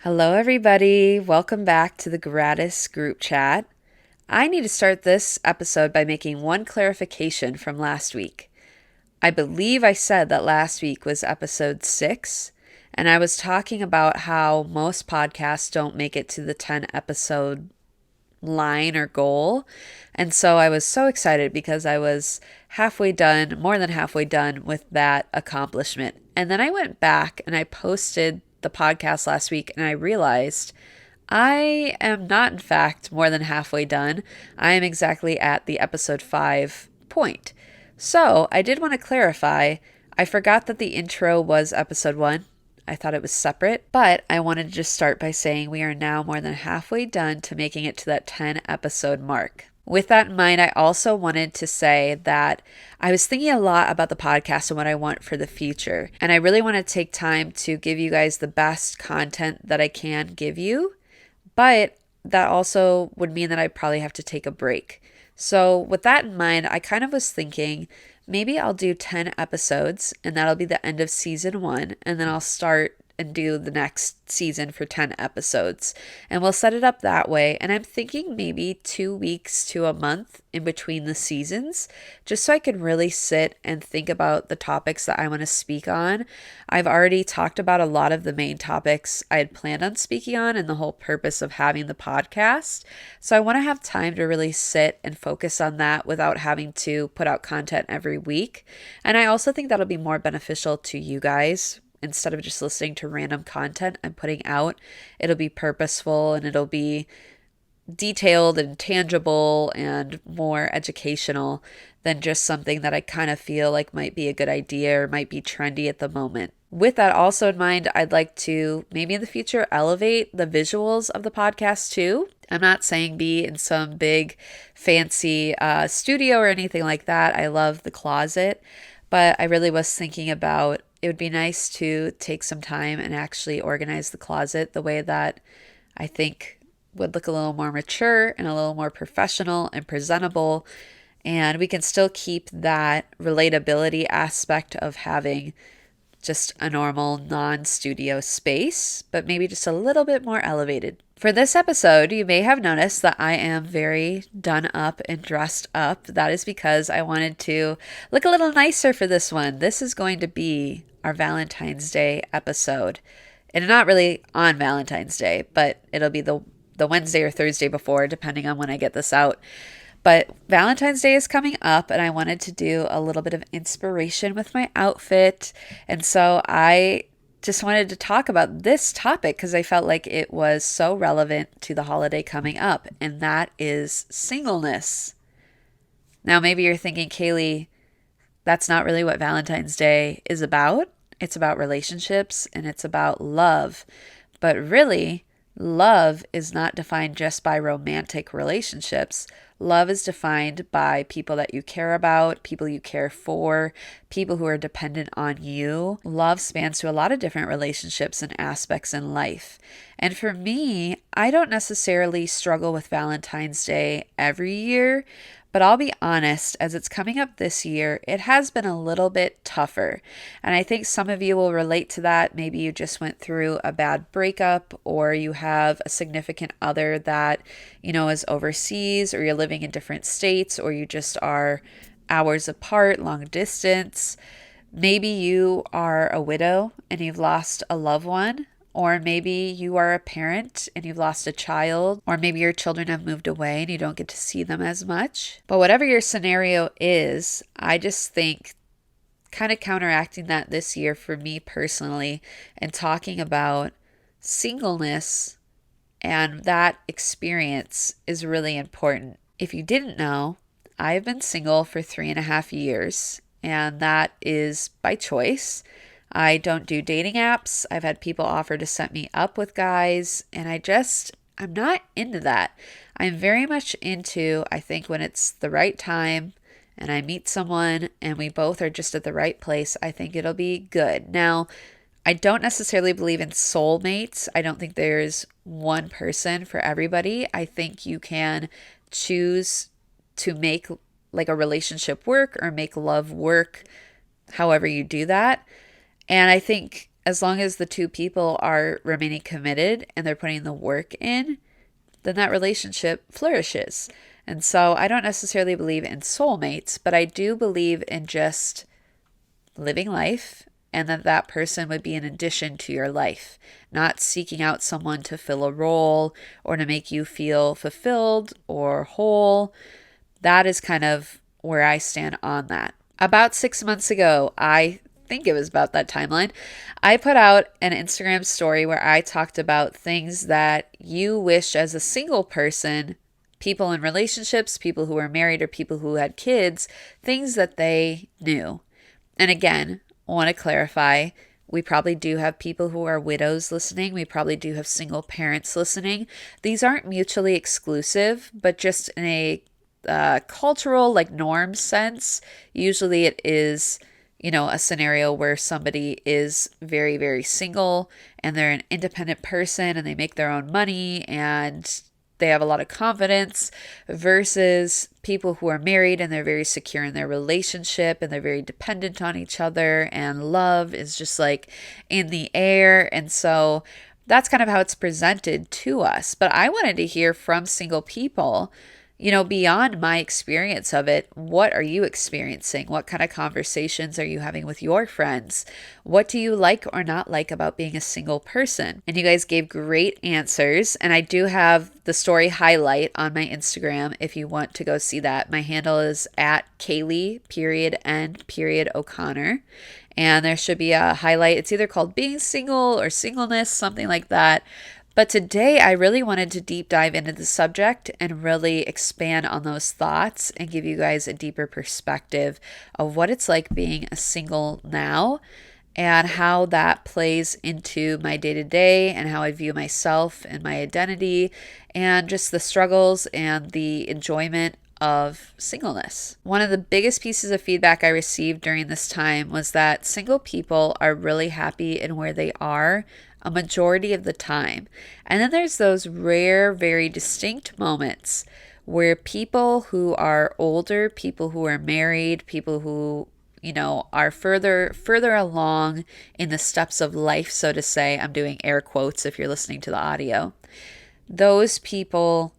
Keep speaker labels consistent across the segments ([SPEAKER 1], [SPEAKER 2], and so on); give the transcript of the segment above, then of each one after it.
[SPEAKER 1] Hello, everybody. Welcome back to the Gratis group chat. I need to start this episode by making one clarification from last week. I believe I said that last week was episode 6, and I was talking about how most podcasts don't make it to the 10 episode line or goal. And so I was so excited because I was halfway done, more than halfway done with that accomplishment. And then I went back and I posted the podcast last week and I realized I am not, in fact, more than halfway done. I am exactly at the episode 5 point. So I did want to clarify. I forgot that the intro was episode 1. I thought it was separate, but I wanted to just start by saying we are now more than halfway done to making it to that 10 episode mark. With that in mind, I also wanted to say that I was thinking a lot about the podcast and what I want for the future. And I really want to take time to give you guys the best content that I can give you. But that also would mean that I probably have to take a break. So with that in mind, I kind of was thinking maybe I'll do 10 episodes and that'll be the end of season 1. And then I'll start and do the next season for 10 episodes. And we'll set it up that way. And I'm thinking maybe 2 weeks to a month in between the seasons, just so I can really sit and think about the topics that I want to speak on. I've already talked about a lot of the main topics I had planned on speaking on and the whole purpose of having the podcast. So I want to have time to really sit and focus on that without having to put out content every week. And I also think that'll be more beneficial to you guys. Instead of just listening to random content I'm putting out, it'll be purposeful and it'll be detailed and tangible and more educational than just something that I kind of feel like might be a good idea or might be trendy at the moment. With that also in mind, I'd like to maybe in the future elevate the visuals of the podcast too. I'm not saying be in some big fancy studio or anything like that. I love the closet, but I really was thinking about it would be nice to take some time and actually organize the closet the way that I think would look a little more mature and a little more professional and presentable. And we can still keep that relatability aspect of having just a normal non-studio space, but maybe just a little bit more elevated. For this episode, you may have noticed that I am very done up and dressed up. That is because I wanted to look a little nicer for this one. This is going to be our Valentine's Day episode. And not really on Valentine's Day, but it'll be the Wednesday or Thursday before, depending on when I get this out. But Valentine's Day is coming up and I wanted to do a little bit of inspiration with my outfit. And so I just wanted to talk about this topic because I felt like it was so relevant to the holiday coming up, and that is singleness. Now, maybe you're thinking, Kaylie, that's not really what Valentine's Day is about. It's about relationships and it's about love. But really, love is not defined just by romantic relationships. Love is defined by people that you care about, people you care for, people who are dependent on you. Love spans to a lot of different relationships and aspects in life. And for me, I don't necessarily struggle with Valentine's Day every year, but I'll be honest, as it's coming up this year, it has been a little bit tougher. And I think some of you will relate to that. Maybe you just went through a bad breakup, or you have a significant other that, is overseas, or you're living in different states, or you just are hours apart, long distance. Maybe you are a widow and you've lost a loved one. Or maybe you are a parent and you've lost a child, or maybe your children have moved away and you don't get to see them as much. But whatever your scenario is, I just think kind of counteracting that this year for me personally and talking about singleness and that experience is really important. If you didn't know, I've been single for 3.5 years, and that is by choice. I don't do dating apps. I've had people offer to set me up with guys, and I'm not into that. I'm very much into, I think when it's the right time and I meet someone and we both are just at the right place, I think it'll be good. Now, I don't necessarily believe in soulmates. I don't think there's one person for everybody. I think you can choose to make like a relationship work or make love work, however you do that. And I think as long as the two people are remaining committed and they're putting the work in, then that relationship flourishes. And so I don't necessarily believe in soulmates, but I do believe in just living life, and that person would be an addition to your life, not seeking out someone to fill a role or to make you feel fulfilled or whole. That is kind of where I stand on that. About 6 months ago, I think it was about that timeline, I put out an Instagram story where I talked about things that you wish as a single person, people in relationships, people who are married, or people who had kids, things that they knew. And again, I want to clarify, we probably do have people who are widows listening. We probably do have single parents listening. These aren't mutually exclusive, but just in a cultural, like, norm sense, usually it is, a scenario where somebody is very, very single and they're an independent person and they make their own money and they have a lot of confidence, versus people who are married and they're very secure in their relationship and they're very dependent on each other and love is just like in the air. And so that's kind of how it's presented to us. But I wanted to hear from single people, beyond my experience of it. What are you experiencing? What kind of conversations are you having with your friends? What do you like or not like about being a single person? And you guys gave great answers. And I do have the story highlight on my Instagram if you want to go see that. My handle is at Kaylie, _O'Connor. And there should be a highlight. It's either called Being Single or Singleness, something like that. But today I really wanted to deep dive into the subject and really expand on those thoughts and give you guys a deeper perspective of what it's like being a single now and how that plays into my day-to-day and how I view myself and my identity and just the struggles and the enjoyment of singleness. One of the biggest pieces of feedback I received during this time was that single people are really happy in where they are a majority of the time. And then there's those rare, very distinct moments where people who are older, people who are married, people who, are further along in the steps of life, so to say. I'm doing air quotes if you're listening to the audio. Those people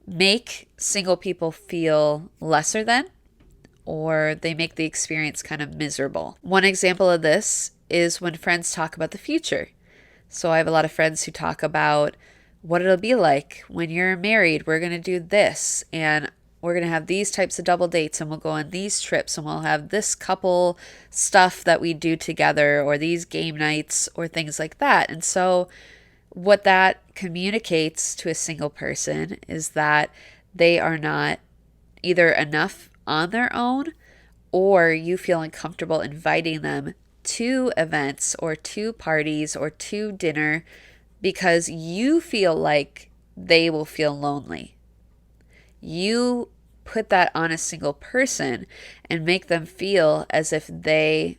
[SPEAKER 1] make single people feel lesser than, or they make the experience kind of miserable. One example of this is when friends talk about the future. So I have a lot of friends who talk about what it'll be like when you're married. We're going to do this, and we're going to have these types of double dates, and we'll go on these trips, and we'll have this couple stuff that we do together, or these game nights, or things like that. And so what that communicates to a single person is that they are not either enough on their own, or you feel uncomfortable inviting them to events or to parties or to dinner because you feel like they will feel lonely. You put that on a single person and make them feel as if they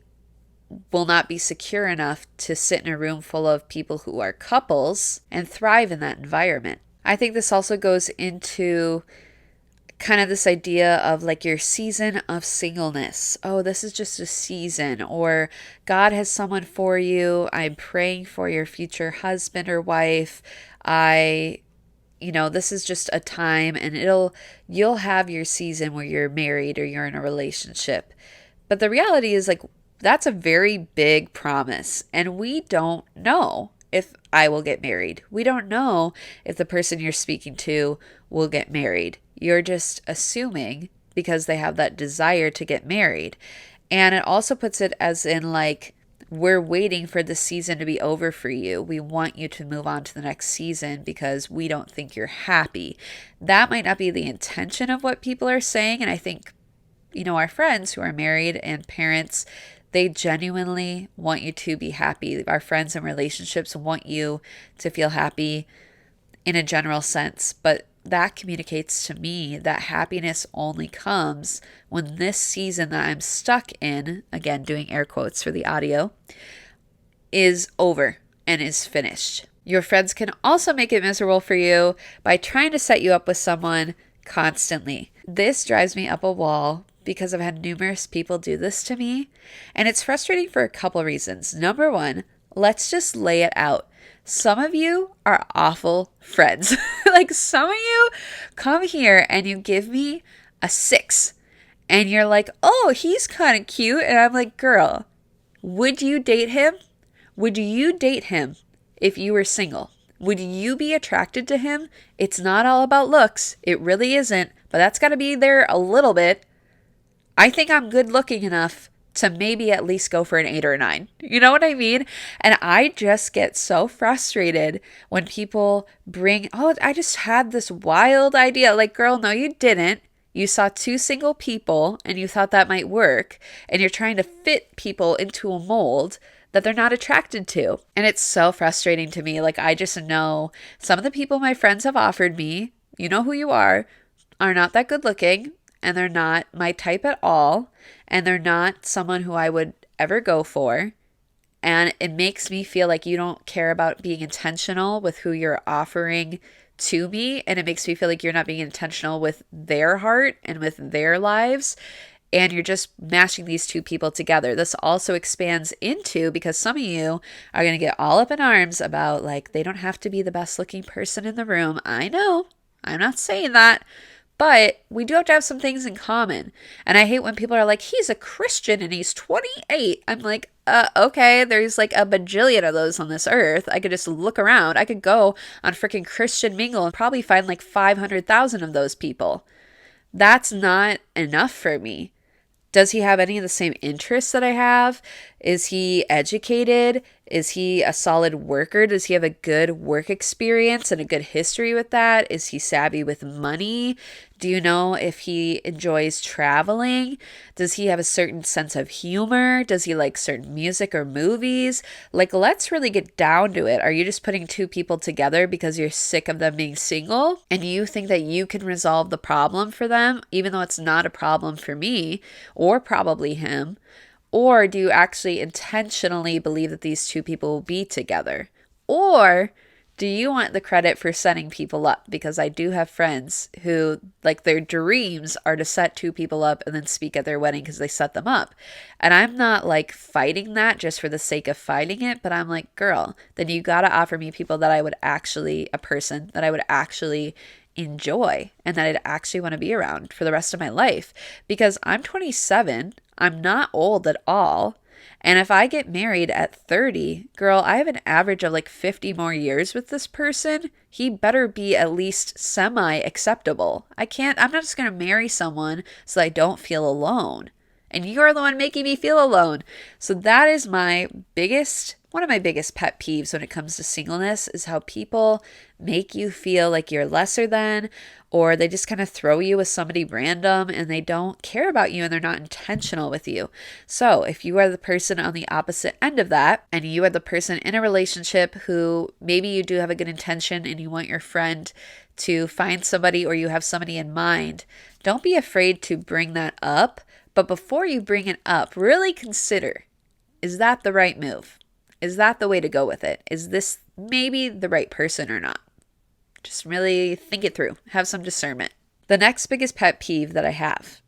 [SPEAKER 1] will not be secure enough to sit in a room full of people who are couples and thrive in that environment. I think this also goes into kind of this idea of like your season of singleness. Oh, this is just a season, or God has someone for you. I'm praying for your future husband or wife. This is just a time, and you'll have your season where you're married or you're in a relationship. But the reality is, like, that's a very big promise, and we don't know if I will get married. We don't know if the person you're speaking to will get married. You're just assuming because they have that desire to get married. And it also puts it as in like, we're waiting for the season to be over for you. We want you to move on to the next season because we don't think you're happy. That might not be the intention of what people are saying. And I think, our friends who are married and parents, they genuinely want you to be happy. Our friends in relationships want you to feel happy in a general sense. But that communicates to me that happiness only comes when this season that I'm stuck in, again, doing air quotes for the audio, is over and is finished. Your friends can also make it miserable for you by trying to set you up with someone constantly. This drives me up a wall because I've had numerous people do this to me. And it's frustrating for a couple reasons. Number one, let's just lay it out. Some of you are awful friends. Like some of you come here and you give me a 6 and you're like, oh, he's kind of cute. And I'm like, girl, would you date him? Would you date him if you were single? Would you be attracted to him? It's not all about looks. It really isn't, but that's got to be there a little bit. I think I'm good looking enough to maybe at least go for an 8 or a 9. You know what I mean? And I just get so frustrated when people bring, oh, I just had this wild idea. Like, girl, no, you didn't. You saw 2 single people and you thought that might work. And you're trying to fit people into a mold that they're not attracted to. And it's so frustrating to me. Like, I just know some of the people my friends have offered me, you know who you are not that good looking. And they're not my type at all. And they're not someone who I would ever go for. And it makes me feel like you don't care about being intentional with who you're offering to me. And it makes me feel like you're not being intentional with their heart and with their lives. And you're just mashing these 2 people together. This also expands into, because some of you are going to get all up in arms about, like, they don't have to be the best looking person in the room. I know. I'm not saying that. But we do have to have some things in common. And I hate when people are like, he's a Christian and he's 28. I'm like, okay, there's like a bajillion of those on this earth. I could just look around. I could go on freaking Christian Mingle and probably find like 500,000 of those people. That's not enough for me. Does he have any of the same interests that I have? Is he educated? Is he a solid worker? Does he have a good work experience and a good history with that? Is he savvy with money? Do you know if he enjoys traveling? Does he have a certain sense of humor? Does he like certain music or movies? Like, let's really get down to it. Are you just putting 2 people together because you're sick of them being single and you think that you can resolve the problem for them, even though it's not a problem for me or probably him? Or do you actually intentionally believe that these 2 people will be together? Or do you want the credit for setting people up? Because I do have friends who, like, their dreams are to set 2 people up and then speak at their wedding because they set them up. And I'm not like fighting that just for the sake of fighting it, but I'm like, girl, then you got to offer me people that I would actually, a person that I would actually enjoy and that I'd actually want to be around for the rest of my life. Because I'm 27, I'm not old at all. And if I get married at 30, girl, I have an average of like 50 more years with this person. He better be at least semi-acceptable. I'm not just going to marry someone so I don't feel alone. And you're the one making me feel alone. So that is one of my biggest pet peeves when it comes to singleness, is how people make you feel like you're lesser than, or they just kind of throw you with somebody random and they don't care about you and they're not intentional with you. So if you are the person on the opposite end of that, and you are the person in a relationship who maybe you do have a good intention and you want your friend to find somebody, or you have somebody in mind, don't be afraid to bring that up. But before you bring it up, really consider, is that the right move? Is that the way to go with it? Is this maybe the right person or not? Just really think it through. Have some discernment. The next biggest pet peeve that I have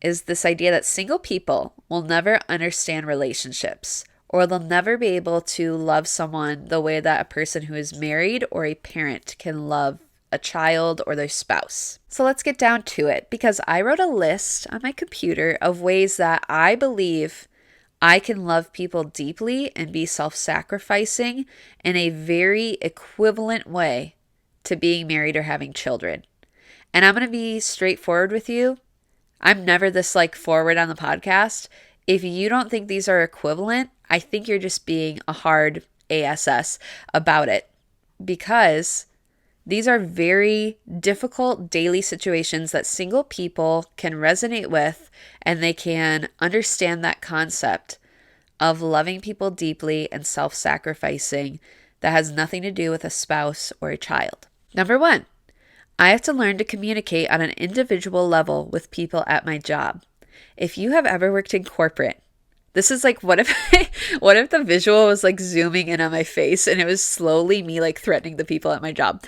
[SPEAKER 1] is this idea that single people will never understand relationships, or they'll never be able to love someone the way that a person who is married or a parent can love a child or their spouse. So let's get down to it, because I wrote a list on my computer of ways that I believe I can love people deeply and be self-sacrificing in a very equivalent way to being married or having children. And I'm going to be straightforward with you. I'm never this like forward on the podcast. If you don't think these are equivalent, I think you're just being a hard ASS about it, because these are very difficult daily situations that single people can resonate with, and they can understand that concept of loving people deeply and self-sacrificing that has nothing to do with a spouse or a child. Number 1, I have to learn to communicate on an individual level with people at my job. If you have ever worked in corporate, this is like, what if the visual was like zooming in on my face and it was slowly me like threatening the people at my job?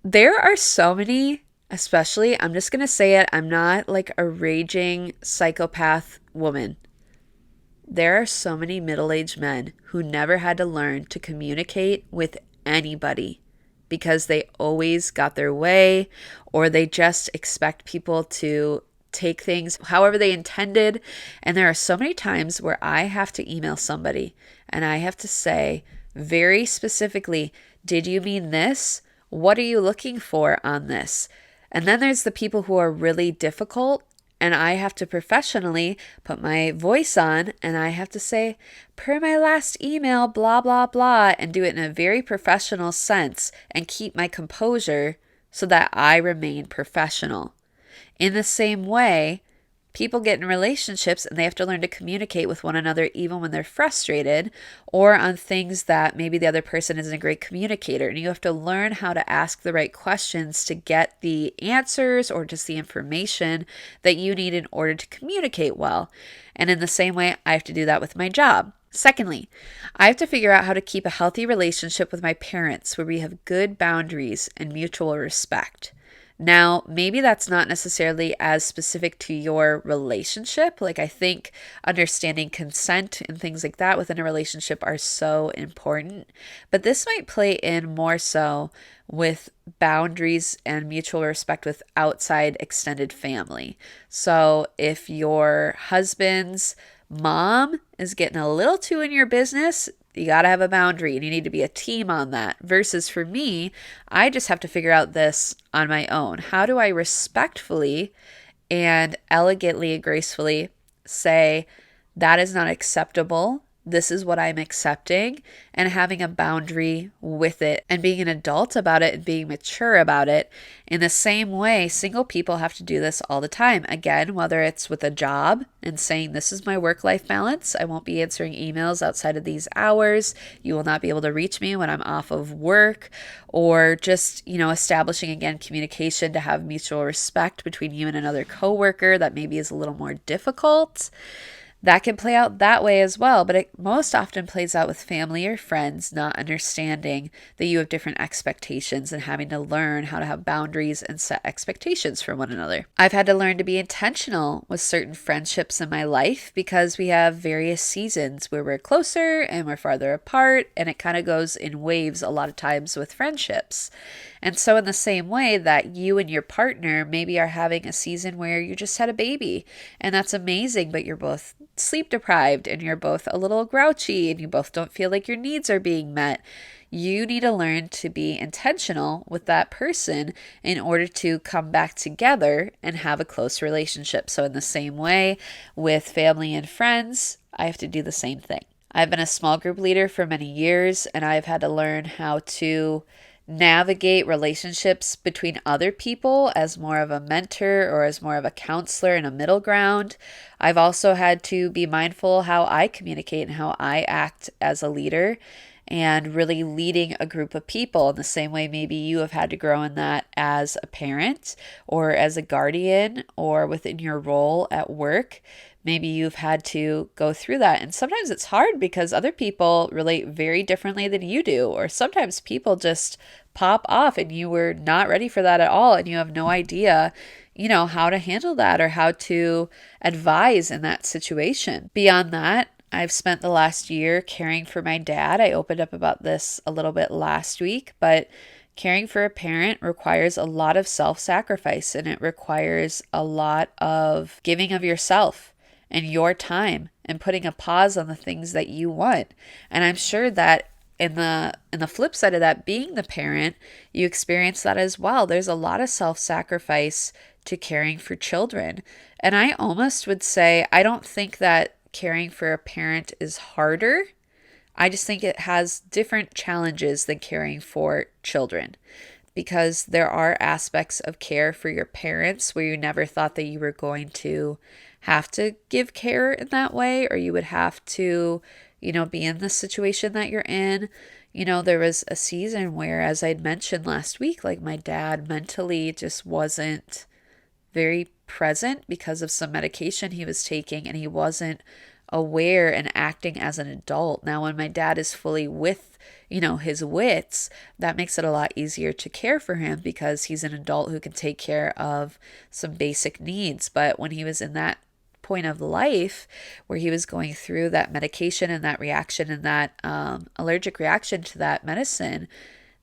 [SPEAKER 1] There are so many Especially, I'm just going to say it, I'm not like a raging psychopath woman. There are so many middle aged men who never had to learn to communicate with anybody because they always got their way, or they just expect people to take things however they intended. And there are so many times where I have to email somebody and I have to say very specifically, did you mean this? What are you looking for on this? And then there's the people who are really difficult, and I have to professionally put my voice on and I have to say, per my last email, blah, blah, blah, and do it in a very professional sense and keep my composure so that I remain professional. In the same way, people get in relationships and they have to learn to communicate with one another even when they're frustrated or on things that maybe the other person isn't a great communicator. And you have to learn how to ask the right questions to get the answers or just the information that you need in order to communicate well. And in the same way, I have to do that with my job. Secondly, I have to figure out how to keep a healthy relationship with my parents where we have good boundaries and mutual respect. Now, maybe that's not necessarily as specific to your relationship. Like, I think understanding consent and things like that within a relationship are so important. But this might play in more so with boundaries and mutual respect with outside extended family. So, if your husband's mom is getting a little too in your business, you got to have a boundary and you need to be a team on that. Versus for me, I just have to figure out this on my own. How do I respectfully and elegantly and gracefully say that is not acceptable? This is what I'm accepting, and having a boundary with it and being an adult about it and being mature about it. In the same way, single people have to do this all the time. Again, whether it's with a job and saying, this is my work-life balance. I won't be answering emails outside of these hours. You will not be able to reach me when I'm off of work, or just, establishing again communication to have mutual respect between you and another coworker that maybe is a little more difficult. That can play out that way as well, but it most often plays out with family or friends not understanding that you have different expectations and having to learn how to have boundaries and set expectations for one another. I've had to learn to be intentional with certain friendships in my life because we have various seasons where we're closer and we're farther apart, and it kind of goes in waves a lot of times with friendships. And so in the same way that you and your partner maybe are having a season where you just had a baby, and that's amazing, but you're both sleep deprived and you're both a little grouchy and you both don't feel like your needs are being met. You need to learn to be intentional with that person in order to come back together and have a close relationship. So in the same way with family and friends, I have to do the same thing. I've been a small group leader for many years, and I've had to learn how to navigate relationships between other people as more of a mentor or as more of a counselor in a middle ground. I've also had to be mindful how I communicate and how I act as a leader, and really leading a group of people in the same way maybe you have had to grow in that as a parent or as a guardian or within your role at work. Maybe you've had to go through that. And sometimes it's hard because other people relate very differently than you do. Or sometimes people just pop off and you were not ready for that at all. And you have no idea, how to handle that or how to advise in that situation. Beyond that, I've spent the last year caring for my dad. I opened up about this a little bit last week, but caring for a parent requires a lot of self-sacrifice, and it requires a lot of giving of yourself and your time and putting a pause on the things that you want. And I'm sure that in the flip side of that, being the parent, you experience that as well. There's a lot of self-sacrifice to caring for children. And I almost would say, I don't think that caring for a parent is harder. I just think it has different challenges than caring for children, because there are aspects of care for your parents where you never thought that you were going to have to give care in that way, or you would have to, be in the situation that you're in. There was a season where, as I'd mentioned last week, like my dad mentally just wasn't very present because of some medication he was taking, and he wasn't aware and acting as an adult. Now, when my dad is fully with, his wits, that makes it a lot easier to care for him because he's an adult who can take care of some basic needs. But when he was in that point of life where he was going through that medication and that reaction and that allergic reaction to that medicine,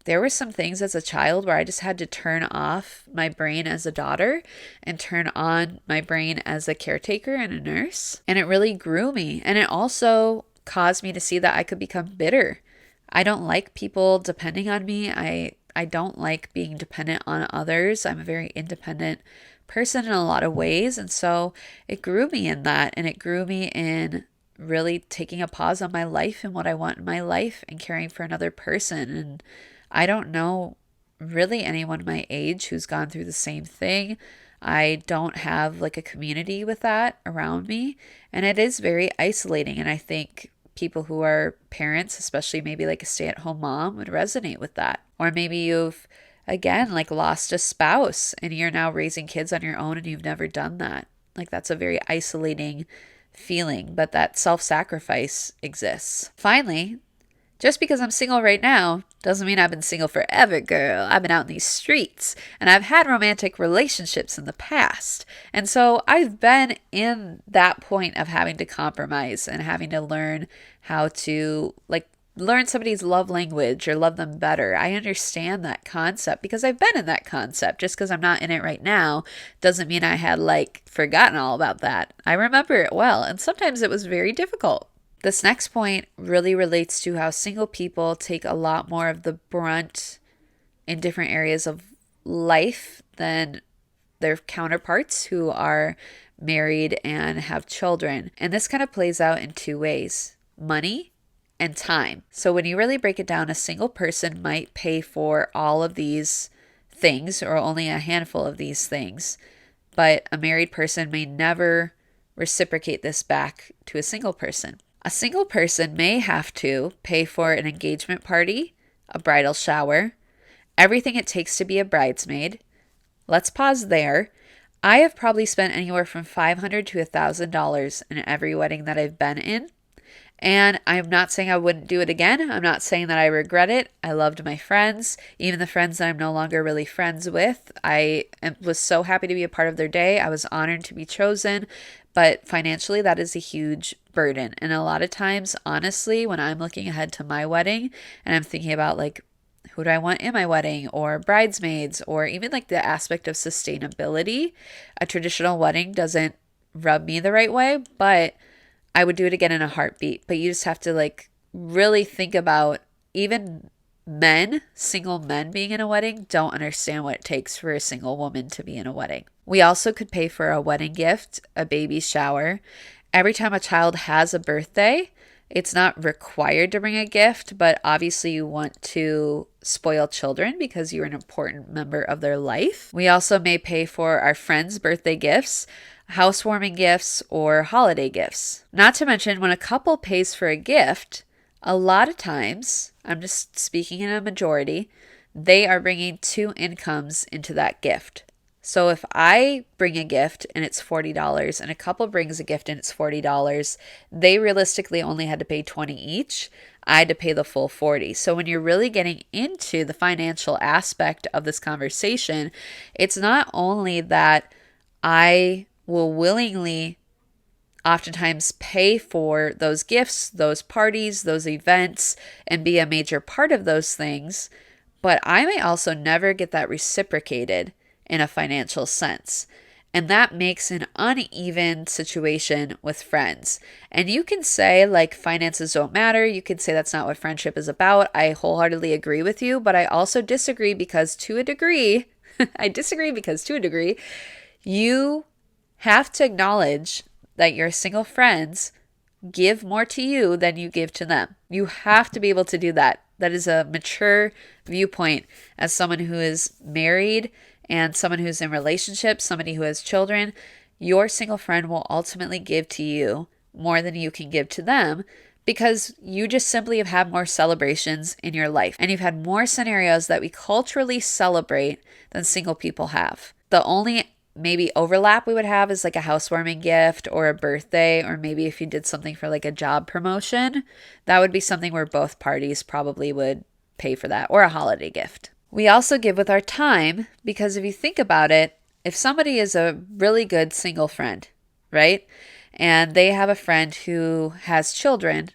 [SPEAKER 1] there were some things as a child where I just had to turn off my brain as a daughter and turn on my brain as a caretaker and a nurse. And it really grew me. And it also caused me to see that I could become bitter. I don't like people depending on me. I don't like being dependent on others. I'm a very independent person in a lot of ways. And so it grew me in that. And it grew me in really taking a pause on my life and what I want in my life and caring for another person. And I don't know really anyone my age who's gone through the same thing. I don't have like a community with that around me. And it is very isolating. And I think people who are parents, especially maybe like a stay-at-home mom, would resonate with that. Or maybe you've, again, like lost a spouse and you're now raising kids on your own and you've never done that. Like that's a very isolating feeling, but that self-sacrifice exists. Finally, just because I'm single right now doesn't mean I've been single forever, girl. I've been out in these streets and I've had romantic relationships in the past. And so I've been in that point of having to compromise and having to learn how to learn somebody's love language or love them better. I understand that concept because I've been in that concept. Just because I'm not in it right now doesn't mean I had forgotten all about that. I remember it well, and sometimes it was very difficult. This next point really relates to how single people take a lot more of the brunt in different areas of life than their counterparts who are married and have children. And this kind of plays out in two ways: money and time. So when you really break it down, a single person might pay for all of these things or only a handful of these things, but a married person may never reciprocate this back to a single person. A single person may have to pay for an engagement party, a bridal shower, everything it takes to be a bridesmaid. Let's pause there. I have probably spent anywhere from $500 to $1,000 in every wedding that I've been in. And I'm not saying I wouldn't do it again. I'm not saying that I regret it. I loved my friends, even the friends that I'm no longer really friends with. Was so happy to be a part of their day. I was honored to be chosen. But financially, that is a huge burden. And a lot of times, honestly, when I'm looking ahead to my wedding and I'm thinking about who do I want in my wedding or bridesmaids or even the aspect of sustainability, a traditional wedding doesn't rub me the right way, but I would do it again in a heartbeat. But you just have to really think about, even single men being in a wedding don't understand what it takes for a single woman to be in a wedding. We also could pay for a wedding gift, a baby shower. Every time a child has a birthday, it's not required to bring a gift, but obviously you want to spoil children because you're an important member of their life. We also may pay for our friends' birthday gifts, housewarming gifts, or holiday gifts. Not to mention, when a couple pays for a gift, a lot of times, I'm just speaking in a majority, they are bringing two incomes into that gift. So if I bring a gift and it's $40 and a couple brings a gift and it's $40, they realistically only had to pay $20 each. I had to pay the full $40. So when you're really getting into the financial aspect of this conversation, it's not only that I will willingly oftentimes pay for those gifts, those parties, those events, and be a major part of those things, but I may also never get that reciprocated in a financial sense. And that makes an uneven situation with friends. And you can say finances don't matter. You can say that's not what friendship is about. I wholeheartedly agree with you, but I also disagree because to a degree, you have to acknowledge that your single friends give more to you than you give to them. You have to be able to do that. That is a mature viewpoint as someone who is married and someone who's in relationships, somebody who has children. Your single friend will ultimately give to you more than you can give to them because you just simply have had more celebrations in your life and you've had more scenarios that we culturally celebrate than single people have. The only maybe overlap we would have is like a housewarming gift or a birthday, or maybe if you did something for like a job promotion, that would be something where both parties probably would pay for that, or a holiday gift. We also give with our time because if you think about it, if somebody is a really good single friend, right? And they have a friend who has children,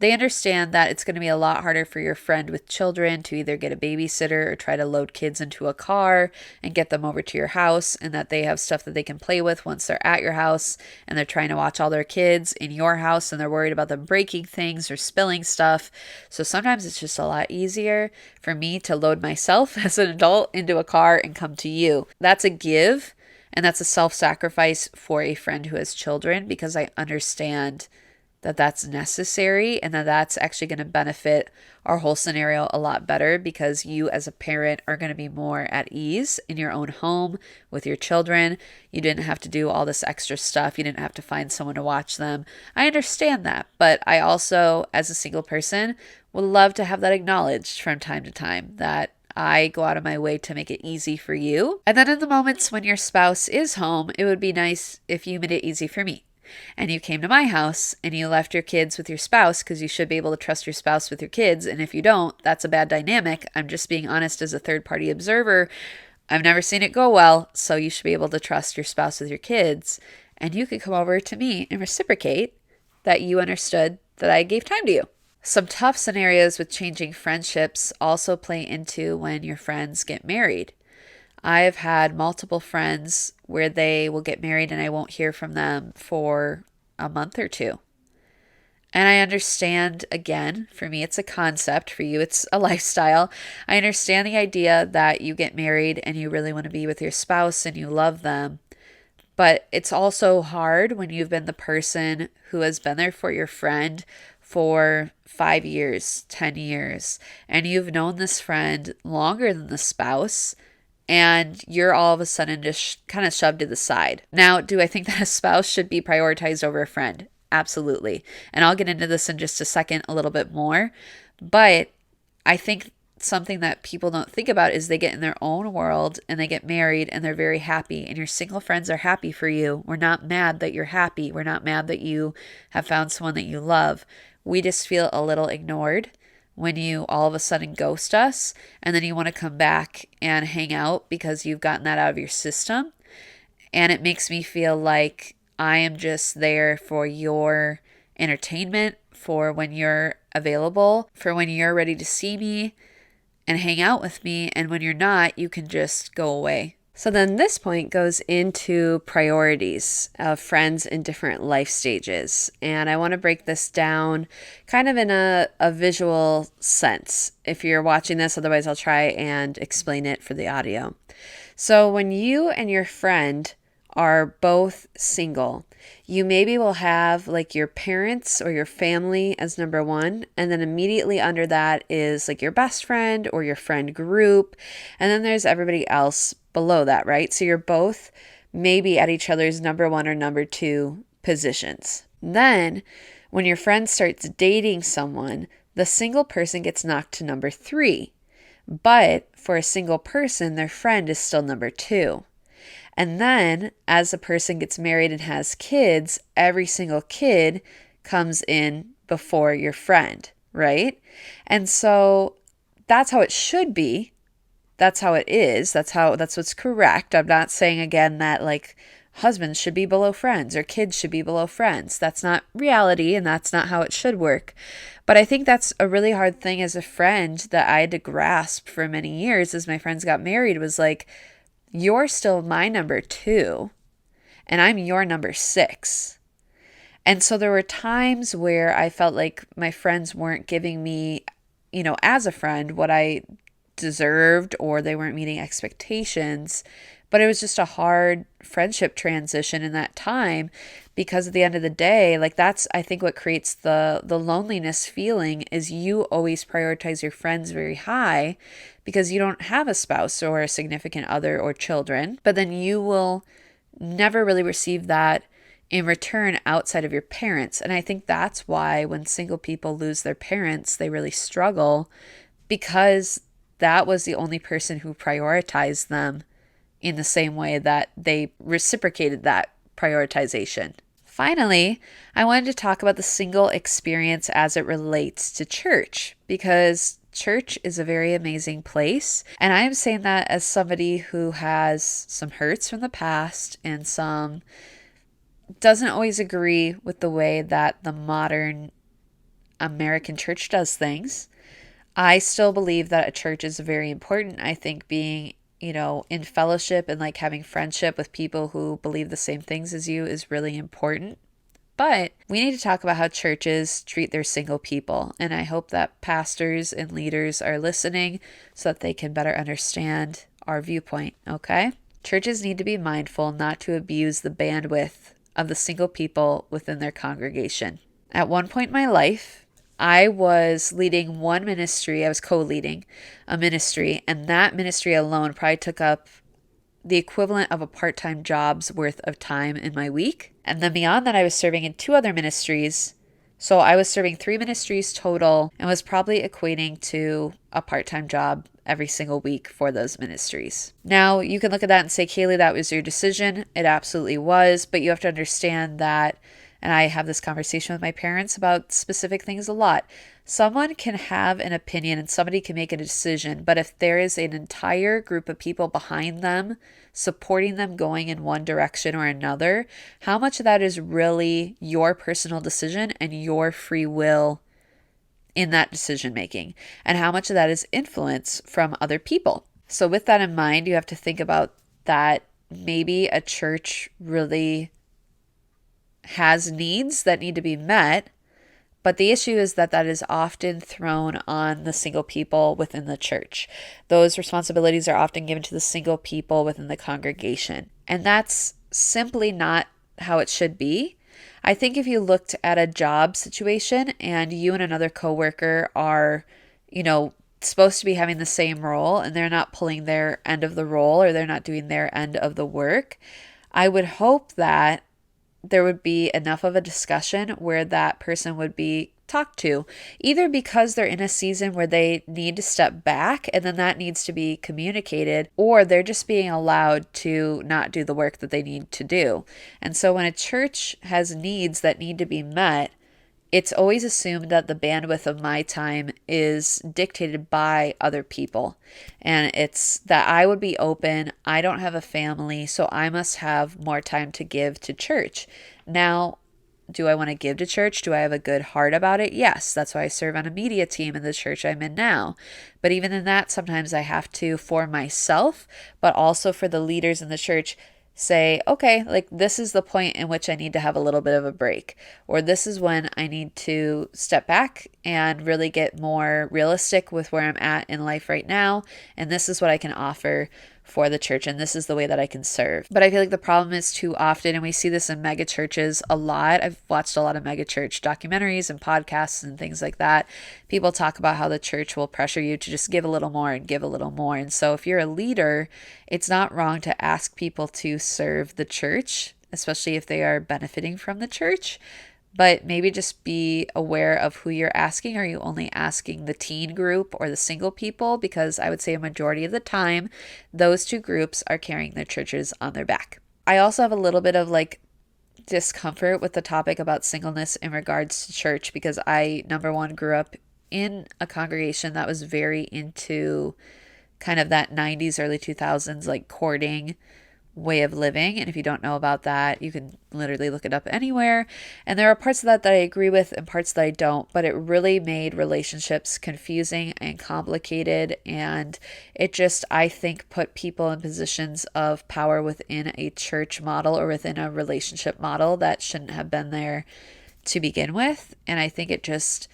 [SPEAKER 1] they understand that it's going to be a lot harder for your friend with children to either get a babysitter or try to load kids into a car and get them over to your house, and that they have stuff that they can play with once they're at your house, and they're trying to watch all their kids in your house and they're worried about them breaking things or spilling stuff. So sometimes it's just a lot easier for me to load myself as an adult into a car and come to you. That's a give, and that's a self-sacrifice for a friend who has children, because I understand that that's necessary and that that's actually going to benefit our whole scenario a lot better, because you as a parent are going to be more at ease in your own home with your children. You didn't have to do all this extra stuff. You didn't have to find someone to watch them. I understand that, but I also, as a single person, would love to have that acknowledged from time to time, that I go out of my way to make it easy for you. And then in the moments when your spouse is home, it would be nice if you made it easy for me. And you came to my house and you left your kids with your spouse, because you should be able to trust your spouse with your kids. And if you don't, that's a bad dynamic. I'm just being honest as a third-party observer. I've never seen it go well, so you should be able to trust your spouse with your kids. And you could come over to me and reciprocate that you understood that I gave time to you. Some tough scenarios with changing friendships also play into when your friends get married. I've had multiple friends where they will get married and I won't hear from them for a month or two. And I understand, again, for me, it's a concept. For you, it's a lifestyle. I understand the idea that you get married and you really want to be with your spouse and you love them. But it's also hard when you've been the person who has been there for your friend for 5 years, 10 years, and you've known this friend longer than the spouse, and you're all of a sudden just kind of shoved to the side. Now, do I think that a spouse should be prioritized over a friend? Absolutely. And I'll get into this in just a second a little bit more. But I think something that people don't think about is they get in their own world and they get married and they're very happy, and your single friends are happy for you. We're not mad that you're happy. We're not mad that you have found someone that you love. We just feel a little ignored when you all of a sudden ghost us, and then you want to come back and hang out because you've gotten that out of your system. And it makes me feel like I am just there for your entertainment, for when you're available, for when you're ready to see me and hang out with me. And when you're not, you can just go away. So then this point goes into priorities of friends in different life stages. And I want to break this down kind of in a visual sense if you're watching this. Otherwise, I'll try and explain it for the audio. So when you and your friend are both single, you maybe will have like your parents or your family as number one. And then immediately under that is like your best friend or your friend group. And then there's everybody else below that, right? So you're both maybe at each other's number one or number two positions. Then when your friend starts dating someone, the single person gets knocked to number three. But for a single person, their friend is still number two. And then as a person gets married and has kids, every single kid comes in before your friend, right? And so that's how it should be. That's how it is. That's what's correct. I'm not saying again that like husbands should be below friends or kids should be below friends. That's not reality, and that's not how it should work. But I think that's a really hard thing as a friend that I had to grasp for many years as my friends got married, was like, you're still my number two and I'm your number six. And so there were times where I felt like my friends weren't giving me, as a friend, what I deserved, or they weren't meeting expectations. But it was just a hard friendship transition in that time, because at the end of the day, like that's, I think, what creates the loneliness feeling is you always prioritize your friends very high because you don't have a spouse or a significant other or children, but then you will never really receive that in return outside of your parents. And I think that's why when single people lose their parents, they really struggle, because that was the only person who prioritized them in the same way that they reciprocated that prioritization. Finally, I wanted to talk about the single experience as it relates to church, because church is a very amazing place. And I am saying that as somebody who has some hurts from the past and some doesn't always agree with the way that the modern American church does things. I still believe that a church is very important. I think being, in fellowship and like having friendship with people who believe the same things as you is really important. But we need to talk about how churches treat their single people. And I hope that pastors and leaders are listening so that they can better understand our viewpoint, okay? Churches need to be mindful not to abuse the bandwidth of the single people within their congregation. At one point in my life, I was leading one ministry. I was co-leading a ministry, and that ministry alone probably took up the equivalent of a part-time job's worth of time in my week. And then beyond that, I was serving in 2 other ministries. So I was serving 3 ministries total and was probably equating to a part-time job every single week for those ministries. Now, you can look at that and say, Kaylie, that was your decision. It absolutely was. But you have to understand that, and I have this conversation with my parents about specific things a lot. Someone can have an opinion and somebody can make a decision, but if there is an entire group of people behind them, supporting them going in one direction or another, how much of that is really your personal decision and your free will in that decision making? And how much of that is influence from other people? So with that in mind, you have to think about that maybe a church really has needs that need to be met, but the issue is that that is often thrown on the single people within the church. Those responsibilities are often given to the single people within the congregation. And that's simply not how it should be. I think if you looked at a job situation and you and another coworker are, supposed to be having the same role and they're not pulling their end of the role or they're not doing their end of the work, I would hope that there would be enough of a discussion where that person would be talked to, either because they're in a season where they need to step back and then that needs to be communicated, or they're just being allowed to not do the work that they need to do. And so when a church has needs that need to be met, it's always assumed that the bandwidth of my time is dictated by other people. And it's that I would be open. I don't have a family, so I must have more time to give to church. Now, do I want to give to church? Do I have a good heart about it? Yes. That's why I serve on a media team in the church I'm in now. But even in that, sometimes I have to, for myself, but also for the leaders in the church, say, okay, like this is the point in which I need to have a little bit of a break, or this is when I need to step back and really get more realistic with where I'm at in life right now. And this is what I can offer for the church, and this is the way that I can serve. But I feel like the problem is too often, and we see this in mega churches a lot. I've watched a lot of mega church documentaries and podcasts and things like that. People talk about how the church will pressure you to just give a little more and give a little more. And so if you're a leader, it's not wrong to ask people to serve the church, especially if they are benefiting from the church. But maybe just be aware of who you're asking. Are you only asking the teen group or the single people? Because I would say a majority of the time, those 2 groups are carrying their churches on their back. I also have a little bit of discomfort with the topic about singleness in regards to church, because I, number one, grew up in a congregation that was very into kind of that 90s, early 2000s, courting way of living. And if you don't know about that, you can literally look it up anywhere. And there are parts of that I agree with and parts that I don't, but it really made relationships confusing and complicated. And it just, I think, put people in positions of power within a church model or within a relationship model that shouldn't have been there to begin with. And I think it just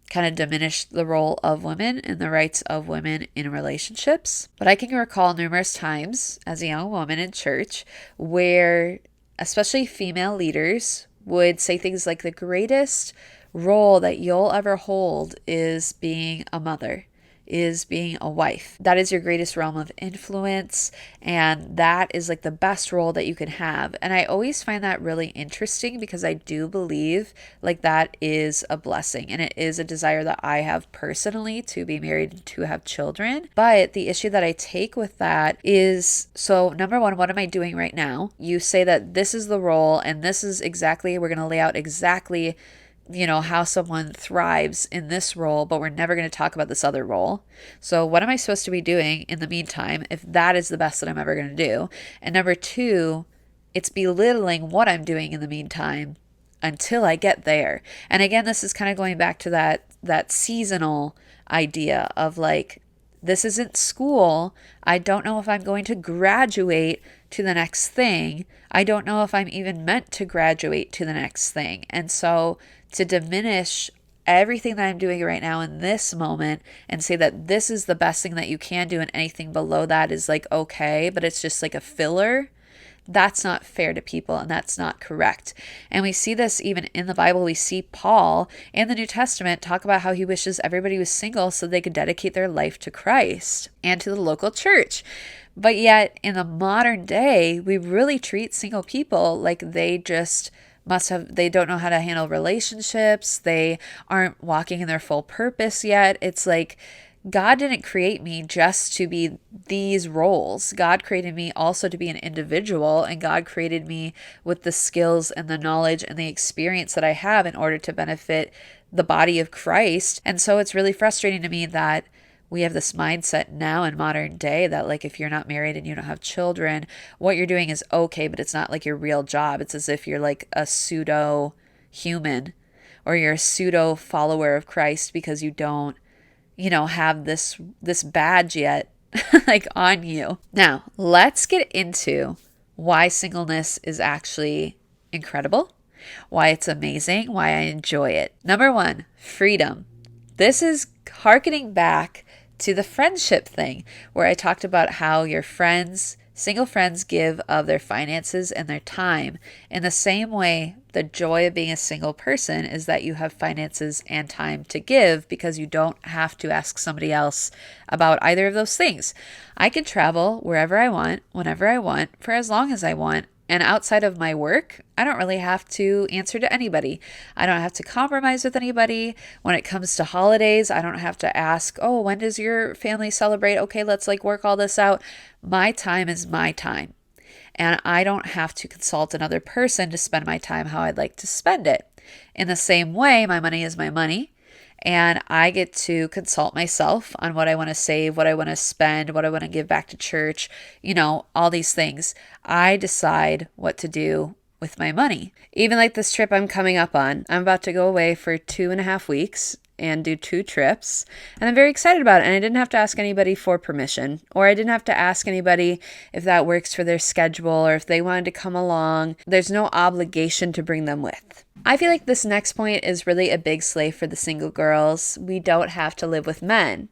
[SPEAKER 1] kind of diminished the role of women and the rights of women in relationships. But I can recall numerous times as a young woman in church where especially female leaders would say things like, the greatest role that you'll ever hold is being a mother. is being a wife. That is your greatest realm of influence, and that is like the best role that you can have. And I always find that really interesting because I do believe like that is a blessing, and it is a desire that I have personally to be married and to have children. But the issue that I take with that is, so number one, what am I doing right now? You say that this is the role and this is exactly, we're going to lay out exactly how someone thrives in this role, but we're never going to talk about this other role. So what am I supposed to be doing in the meantime if that is the best that I'm ever going to do? And number two, it's belittling what I'm doing in the meantime until I get there. And again, this is kind of going back to that seasonal idea of like, this isn't school. I don't know if I'm going to graduate to the next thing. I don't know if I'm even meant to graduate to the next thing. And so to diminish everything that I'm doing right now in this moment and say that this is the best thing that you can do and anything below that is like okay, but it's just like a filler, that's not fair to people and that's not correct. And we see this even in the Bible. We see Paul in the New Testament talk about how he wishes everybody was single so they could dedicate their life to Christ and to the local church. But yet in the modern day, we really treat single people like they just they don't know how to handle relationships. They aren't walking in their full purpose yet. It's like, God didn't create me just to be these roles. God created me also to be an individual, and God created me with the skills and the knowledge and the experience that I have in order to benefit the body of Christ. And so it's really frustrating to me that we have this mindset now in modern day that like if you're not married and you don't have children, what you're doing is okay, but it's not like your real job. It's as if you're like a pseudo human or you're a pseudo follower of Christ because you don't have this badge yet like on you. Now, let's get into why singleness is actually incredible, why it's amazing, why I enjoy it. Number one, freedom. This is hearkening back to the friendship thing where I talked about how your friends, single friends, give of their finances and their time. In the same way, the joy of being a single person is that you have finances and time to give because you don't have to ask somebody else about either of those things. I can travel wherever I want, whenever I want, for as long as I want. And outside of my work, I don't really have to answer to anybody. I don't have to compromise with anybody. When it comes to holidays, I don't have to ask, oh, when does your family celebrate? Okay, let's like work all this out. My time is my time. And I don't have to consult another person to spend my time how I'd like to spend it. In the same way, my money is my money. And I get to consult myself on what I want to save, what I want to spend, what I want to give back to church, all these things. I decide what to do with my money. Even like this trip I'm coming up on, I'm about to go away for 2.5 weeks and do 2 trips. And I'm very excited about it. And I didn't have to ask anybody for permission, or I didn't have to ask anybody if that works for their schedule or if they wanted to come along. There's no obligation to bring them with. I feel like this next point is really a big slay for the single girls. We don't have to live with men.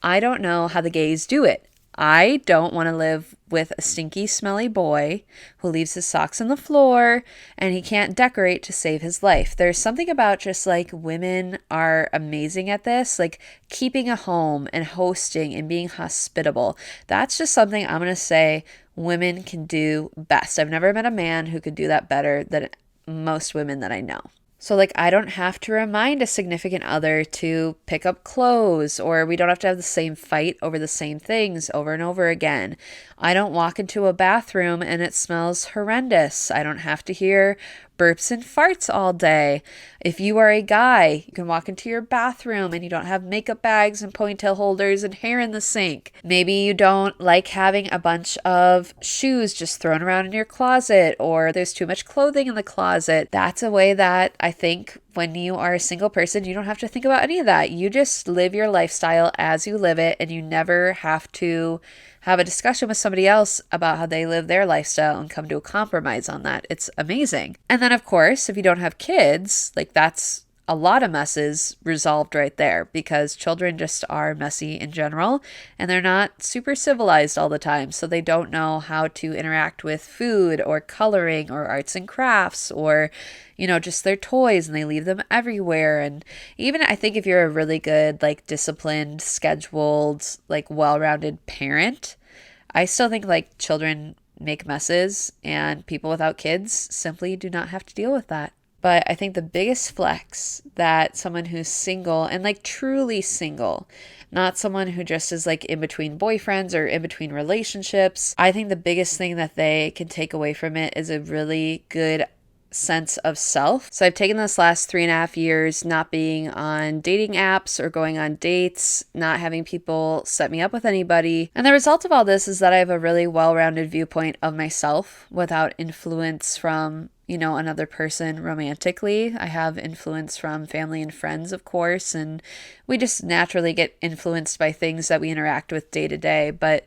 [SPEAKER 1] I don't know how the gays do it. I don't want to live with a stinky, smelly boy who leaves his socks on the floor and he can't decorate to save his life. There's something about just like women are amazing at this, like keeping a home and hosting and being hospitable. That's just something I'm going to say women can do best. I've never met a man who could do that better than most women that I know. So like I don't have to remind a significant other to pick up clothes, or we don't have to have the same fight over the same things over and over again. I don't walk into a bathroom and it smells horrendous. I don't have to hear burps and farts all day. If you are a guy, you can walk into your bathroom and you don't have makeup bags and ponytail holders and hair in the sink. Maybe you don't like having a bunch of shoes just thrown around in your closet, or there's too much clothing in the closet. That's a way that I think when you are a single person, you don't have to think about any of that. You just live your lifestyle as you live it, and you never have to have a discussion with somebody else about how they live their lifestyle and come to a compromise on that. It's amazing. And then, of course, if you don't have kids, like that's a lot of messes resolved right there, because children just are messy in general and they're not super civilized all the time. So they don't know how to interact with food or coloring or arts and crafts or, just their toys, and they leave them everywhere. And even I think if you're a really good, like disciplined, scheduled, like well-rounded parent, I still think like children make messes and people without kids simply do not have to deal with that. But I think the biggest flex that someone who's single and like truly single, not someone who just is like in between boyfriends or in between relationships, I think the biggest thing that they can take away from it is a really good sense of self. So I've taken this last 3.5 years not being on dating apps or going on dates, not having people set me up with anybody. And the result of all this is that I have a really well-rounded viewpoint of myself without influence from, another person romantically. I have influence from family and friends, of course, and we just naturally get influenced by things that we interact with day to day. But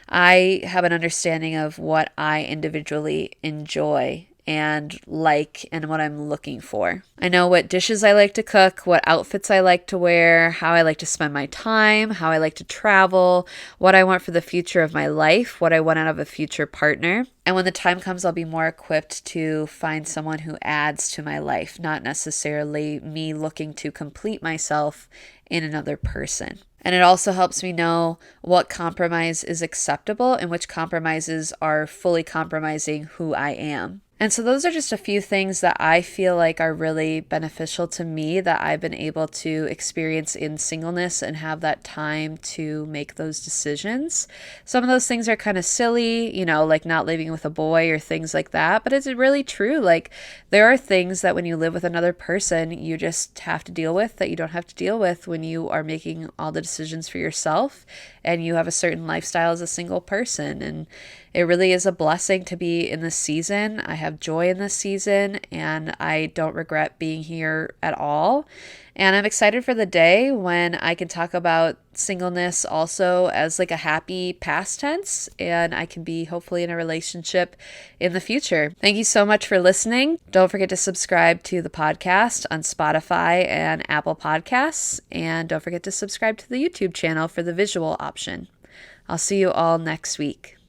[SPEAKER 1] I have an understanding of what I individually enjoy and what I'm looking for. I know what dishes I like to cook, what outfits I like to wear, how I like to spend my time, how I like to travel, what I want for the future of my life, what I want out of a future partner. And when the time comes, I'll be more equipped to find someone who adds to my life, not necessarily me looking to complete myself in another person. And it also helps me know what compromise is acceptable and which compromises are fully compromising who I am. And so those are just a few things that I feel like are really beneficial to me that I've been able to experience in singleness and have that time to make those decisions. Some of those things are kind of silly, like not living with a boy or things like that, but it's really true. Like there are things that when you live with another person, you just have to deal with that you don't have to deal with when you are making all the decisions for yourself and you have a certain lifestyle as a single person. And it really is a blessing to be in this season. I have joy in this season and I don't regret being here at all. And I'm excited for the day when I can talk about singleness also as like a happy past tense, and I can be hopefully in a relationship in the future. Thank you so much for listening. Don't forget to subscribe to the podcast on Spotify and Apple Podcasts. And don't forget to subscribe to the YouTube channel for the visual option. I'll see you all next week.